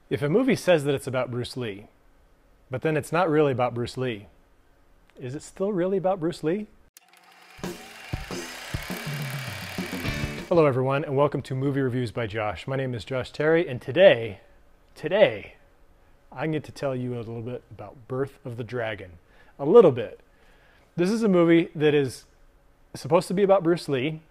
If a movie says that it's about Bruce Lee, but then it's not really about Bruce Lee, is it still really about Bruce Lee? Hello everyone, and welcome to Movie Reviews by Josh. My name is Josh Terry, and today, I get to tell you a little bit about Birth of the Dragon. A little bit. This is a movie that is supposed to be about Bruce Lee,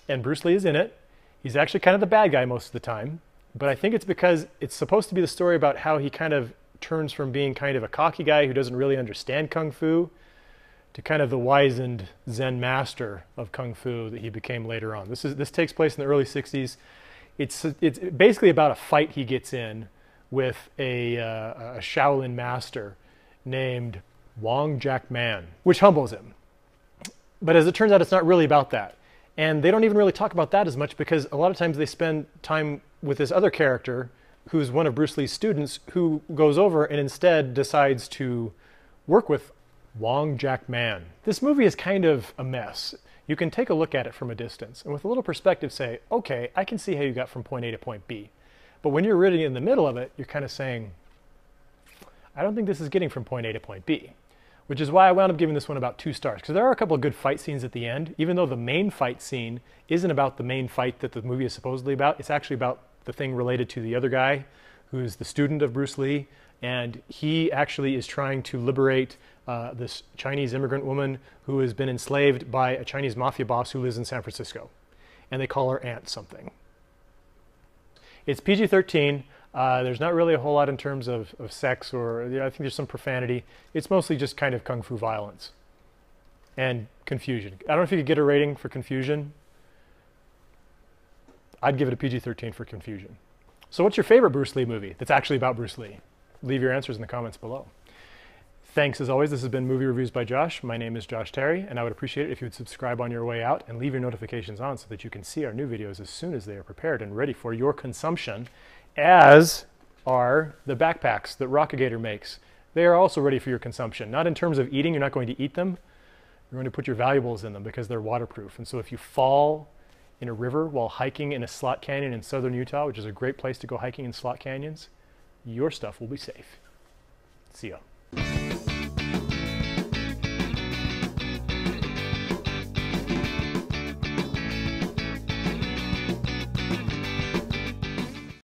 and Bruce Lee is in it. He's actually kind of the bad guy most of the time, but I think it's because it's supposed to be the story about how he kind of turns from being kind of a cocky guy who doesn't really understand Kung Fu to kind of the wizened Zen master of Kung Fu that he became later on. This takes place in the early 60s. It's basically about a fight he gets in with a Shaolin master named Wong Jack Man, which humbles him. But as it turns out, it's not really about that. And they don't even really talk about that as much because a lot of times they spend time with this other character who's one of Bruce Lee's students who goes over and instead decides to work with Wong Jack Man. This movie is kind of a mess. You can take a look at it from a distance and with a little perspective say, okay, I can see how you got from point A to point B. But when you're really in the middle of it, you're kind of saying, I don't think this is getting from point A to point B. Which is why I wound up giving this one about 2 stars. Because there are a couple of good fight scenes at the end, even though the main fight scene isn't about the main fight that the movie is supposedly about. It's actually about the thing related to the other guy, who's the student of Bruce Lee. And he actually is trying to liberate this Chinese immigrant woman who has been enslaved by a Chinese mafia boss who lives in San Francisco. And they call her Aunt something. It's PG-13. There's not really a whole lot in terms of sex or, I think there's some profanity. It's mostly just kind of Kung Fu violence and confusion. I don't know if you could get a rating for confusion. I'd give it a PG-13 for confusion. So what's your favorite Bruce Lee movie that's actually about Bruce Lee? Leave your answers in the comments below. Thanks as always. This has been Movie Reviews by Josh. My name is Josh Terry, and I would appreciate it if you would subscribe on your way out and leave your notifications on so that you can see our new videos as soon as they are prepared and ready for your consumption, as are the backpacks that Rockagator makes. They are also ready for your consumption. Not in terms of eating, you're not going to eat them. You're going to put your valuables in them because they're waterproof. And so if you fall in a river while hiking in a slot canyon in southern Utah, which is a great place to go hiking in slot canyons, your stuff will be safe. See ya.